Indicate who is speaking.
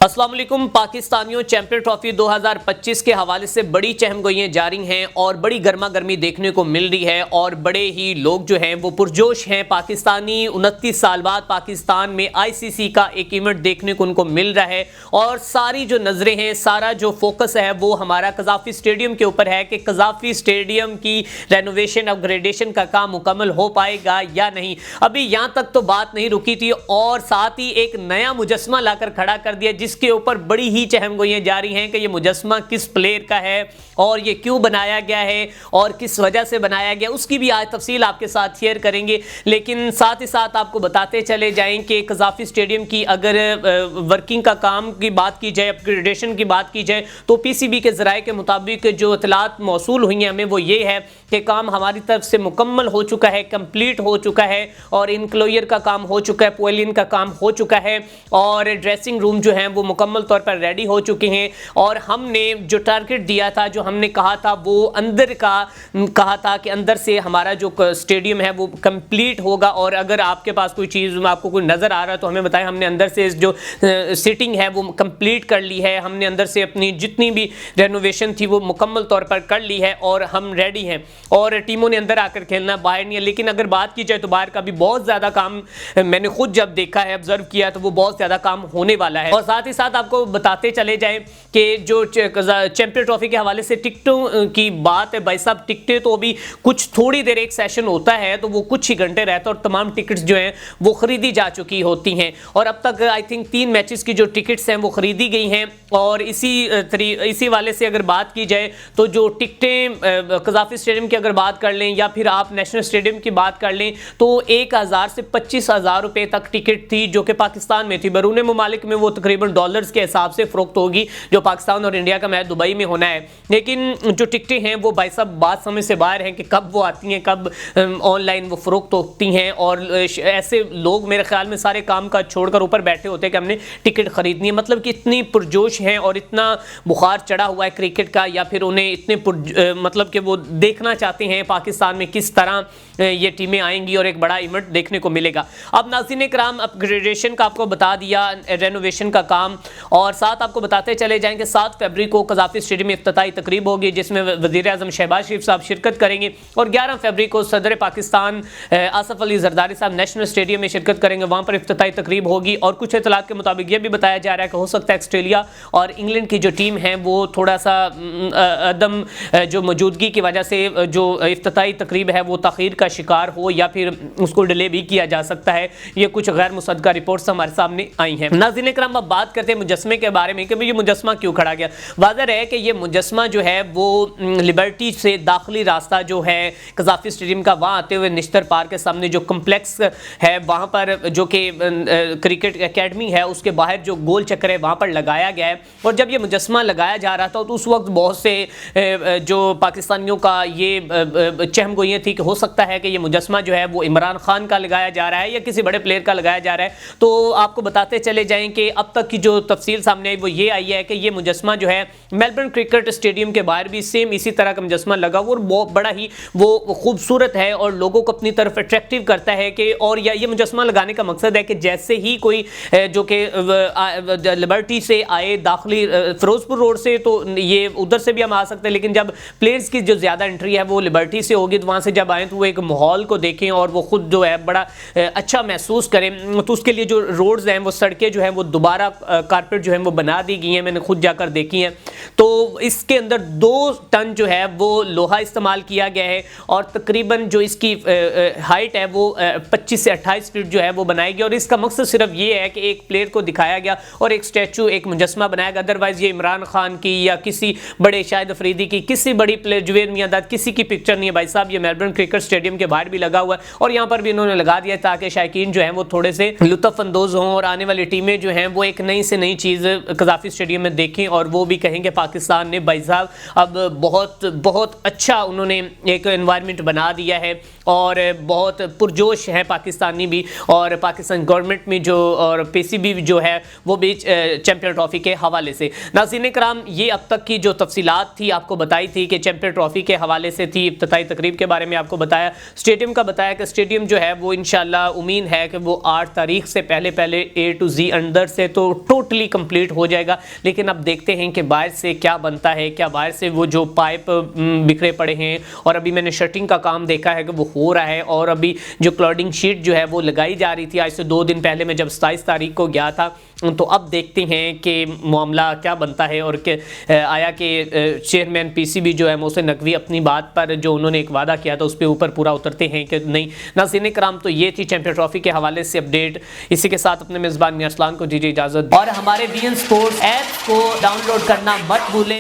Speaker 1: अस्सलाम वालेकुम। पाकिस्तानियों, चैंपियन ट्रॉफी 2025 के हवाले से बड़ी चहमगोइयाँ जारी हैं और बड़ी गर्मा गर्मी देखने को मिल रही है और बड़े ही लोग जो हैं वो पुरजोश हैं। पाकिस्तानी 29 साल बाद पाकिस्तान में आईसीसी का एक इवेंट देखने को उनको मिल रहा है और सारी जो नज़रें हैं, सारा जो फोकस है वो हमारा कज़ाफ़ी स्टेडियम के ऊपर है कि कज़ाफ़ी स्टेडियम की रेनोवेशन अपग्रेडेशन का काम मुकम्मल हो पाएगा या नहीं। अभी यहाँ तक तो बात नहीं रुकी थी और साथ ही एक नया मुजस्मा लाकर खड़ा कर दिया जिसके ऊपर बड़ी ही चहमगोइयाँ जारी हैं कि ये मुजस्मा किस प्लेयर का है और ये क्यों बनाया गया है और किस वजह से बनाया गया, उसकी भी आज तफसील आपके साथ शेयर करेंगे। लेकिन साथ ही साथ आपको बताते चले जाएं कि कज़ाफ़ी स्टेडियम की अगर वर्किंग का काम की बात की जाए, अपग्रेडेशन की बात की जाए, तो पीसीबी के ज़राए के मुताबिक जो इतलात मौसूल हुई हैं हमें वो ये है कि काम हमारी तरफ से मुकम्मल हो चुका है, कंप्लीट हो चुका है और इनक्लोजर का काम हो चुका है, पवेलियन का काम हो चुका है और ड्रेसिंग रूम जो हैं वो मुकम्मल तौर पर रेडी हो चुके हैं। और हमने जो टारगेट दिया था, जो हमने कहा था, वो अंदर का कहा था कि अंदर से हमारा जो स्टेडियम है वो कंप्लीट होगा। और अगर आपके पास कोई चीज़, आपको कोई नज़र आ रहा है तो हमें बताएं। हमने अंदर से जो सिटिंग है वो कंप्लीट कर ली है, हमने अंदर से अपनी जितनी भी रेनोवेशन थी वो मुकम्मल तौर पर कर ली है और हम रेडी हैं और टीमों ने अंदर आकर खेलना, बाहर नहीं है। लेकिन अगर बात की जाए तो बाहर का भी बहुत ज़्यादा काम मैंने खुद जब देखा है, ऑब्जर्व किया, तो वो बहुत ज़्यादा काम होने वाला है। और साथ ही साथ आपको बताते चले जाएं कि जो चैंपियन ट्रॉफी के हवाले से टिकटों की बात है, भाई साहब टिकटें तो अभी कुछ थोड़ी देर एक सेशन होता है तो वो कुछ ही घंटे रहता है और तमाम टिकट्स जो हैं वो खरीदी जा चुकी होती हैं और अब तक आई थिंक 3 मैचेस की जो टिकट्स हैं वो खरीदी गई हैं। और इसी वाले से अगर बात की जाए तो जो टिकटें कज़ाफ़ी स्टेडियम की अगर बात कर लें या फिर आप नेशनल स्टेडियम की बात कर लें तो 1000 से 25,000 रुपये तक टिकट थी जो कि पाकिस्तान में थी। बैरून मुमालिक में वो तकरीबन डॉलर्स के हिसाब से फ़रोख्त होगी, जो पाकिस्तान और इंडिया का मैच दुबई में होना है। लेकिन जो टिकटें हैं वो भाई साहब बात समझ से बाहर हैं कि कब वो आती हैं, कब ऑनलाइन वो फ़रोख्त होती हैं। और ऐसे लोग मेरे ख्याल में सारे काम काज छोड़कर ऊपर बैठे होते हैं कि हमने टिकट ख़रीदनी है। मतलब कि इतनी पुरजोश हैं और इतना बुखार चढ़ा हुआ है क्रिकेट का, या फिर उन्हें इतने मतलब कि वो देखना चाहते हैं पाकिस्तान में किस तरह ये टीमें आएंगी और एक बड़ा इवेंट देखने को मिलेगा। अब नाज़रीन कराम, अपग्रेडेशन का आपको बता दिया, रेनोवेशन का काम, और साथ आपको बताते चले जाएंगे 7 फरवरी को कज़ाफ़ी स्टेडियम में इफ्तिताही तकरीब होगी जिसमें वज़ीर आज़म शहबाज शरीफ साहब शिरकत करेंगे और 11 फरवरी को सदर पाकिस्तान आसफ अली जरदारी साहब नेशनल स्टेडियम में शिरकत करेंगे, वहाँ पर इफ्तिताही तकरीब होगी। और कुछ इत्तलात के मुताबिक यह भी बताया जा रहा है कि हो सकता है ऑस्ट्रेलिया और इंग्लैंड की जो टीम है वो थोड़ा सा अदम जो मौजूदगी की वजह से जो इफ्तिताही तकरीब है वो तख़ीर का शिकार हो या फिर उसको डिले भी किया जा सकता है। ये कुछ गैर मुसद्दक़ा रिपोर्ट्स हमारे सामने आई हैं। नाज़रीन कराम, अब बात करते हैं मुजस्मे के बारे में कि ये मुजस्मा क्यों खड़ा गया। वाज़ह है कि ये मुजस्मा जो है वो लिबर्टी से दाखिली रास्ता जो है कज़ाफ़ी स्टेडियम का, वहाँ आते हुए निश्तर पार्क के सामने जो कम्प्लेक्स है वहाँ पर, जो कि क्रिकेट एकेडमी है, उसके बाहर जो गोल चक्कर है वहाँ पर लगाया गया है। और जब ये मुजस्मा लगाया जा रहा था तो उस वक्त बहुत से जो पाकिस्तानियों का ये चहमगोइयाँ थी कि हो सकता है कि ये मुजस्मा जो है वो इमरान खान का लगाया जा रहा है या किसी बड़े प्लेयर का लगाया जा रहा है। तो आपको बताते चले जाएं कि अब तक की जो तफसील सामने आई वो ये आई है कि ये मुजस्मा जो है मेलबर्न क्रिकेट स्टेडियम के बाहर भी सेम इसी तरह का मुजस्मा लगा हुआ और बहुत बड़ा ही वो खूबसूरत है और लोगों को अपनी तरफ अट्रैक्टिव करता है कि, और ये मुजस्मा लगाने का मकसद है कि जैसे ही कोई जो कि लिबर्टी से आए दाखिली फिरोजपुर रोड से, तो ये उधर से भी हम आ सकते हैं, लेकिन जब प्लेयर्स की जो ज़्यादा एंट्री है वो लिबर्टी से होगी तो वहाँ से जब आएँ तो वो एक माहौल को देखें और वो खुद जो है बड़ा अच्छा महसूस करें। तो उसके लिए जो रोड्स हैं, वो सड़कें जो हैं वो दोबारा कारपेट जो है वो बना दी गई हैं, मैंने खुद जाकर देखी हैं। तो इसके अंदर 2 टन जो है वो लोहा इस्तेमाल किया गया है और तकरीबन जो इसकी हाइट है वो 25 से 28 फीट जो है वो बनाई गई। और इसका मकसद सिर्फ ये है कि एक प्लेयर को दिखाया गया और एक स्टैचू, एक मुजस्मा बनाया गया। अदरवाइज ये इमरान खान की या किसी बड़े शाहिद अफरीदी की, किसी बड़ी प्लेयर, जुबैर मियांदाद, किसी की पिक्चर नहीं है भाई साहब। ये मेलबर्न क्रिकेट स्टेडियम के बाहर भी लगा हुआ है और यहाँ पर भी इन्होंने लगा दिया ताकि शायकीन जो है वो थोड़े से लुत्फ अंदोज हों और आने वाली टीमें जो हैं वो एक नई से नई चीज़ कज़ाफ़ी स्टेडियम में देखें और वो भी कहेंगे पाकिस्तान ने भाई साहब अब बहुत अच्छा उन्होंने एक एनवायरनमेंट बना दिया है और बहुत पुरजोश है पाकिस्तानी भी, और पाकिस्तान गवर्नमेंट में जो और पीसीबी जो है वो भी चैंपियन ट्रॉफी के हवाले से। नाज़रीन कराम, ये अब तक की जो तफसीलात थी आपको बताई थी कि चैंपियन ट्रॉफी के हवाले से थी। इफ्तिताई तकरीब के बारे में आपको बताया, स्टेडियम का बताया कि स्टेडियम जो है वो इंशाल्लाह उम्मीद है कि वो 8 तारीख से पहले A to Z अंदर से तो टोटली कंप्लीट हो जाएगा। लेकिन अब देखते हैं कि बाहर से क्या बनता है, क्या बाहर से वो जो पाइप बिखरे पड़े हैं, और अभी मैंने शटरिंग का काम देखा है कि वो हो रहा है, और अभी जो क्लॉडिंग शीट जो है वो लगाई जा रही थी आज से 2 दिन पहले, मैं जब 27 तारीख को गया था। तो अब देखते हैं कि मामला क्या बनता है, और कि आया कि चेयरमैन पीसीबी जो है मोहसिन नकवी अपनी बात पर जो उन्होंने एक वादा किया था उस पर ऊपर पूरा उतरते हैं कि नहीं। नाज़रीन कराम, तो ये थी चैंपियन ट्रॉफी के हवाले से अपडेट। इसी के साथ अपने मेज़बान मियां अरसलान को दीजिए इजाज़त, और हमारे वीएन स्पोर्ट्स ऐप को डाउनलोड करना मत भूलें।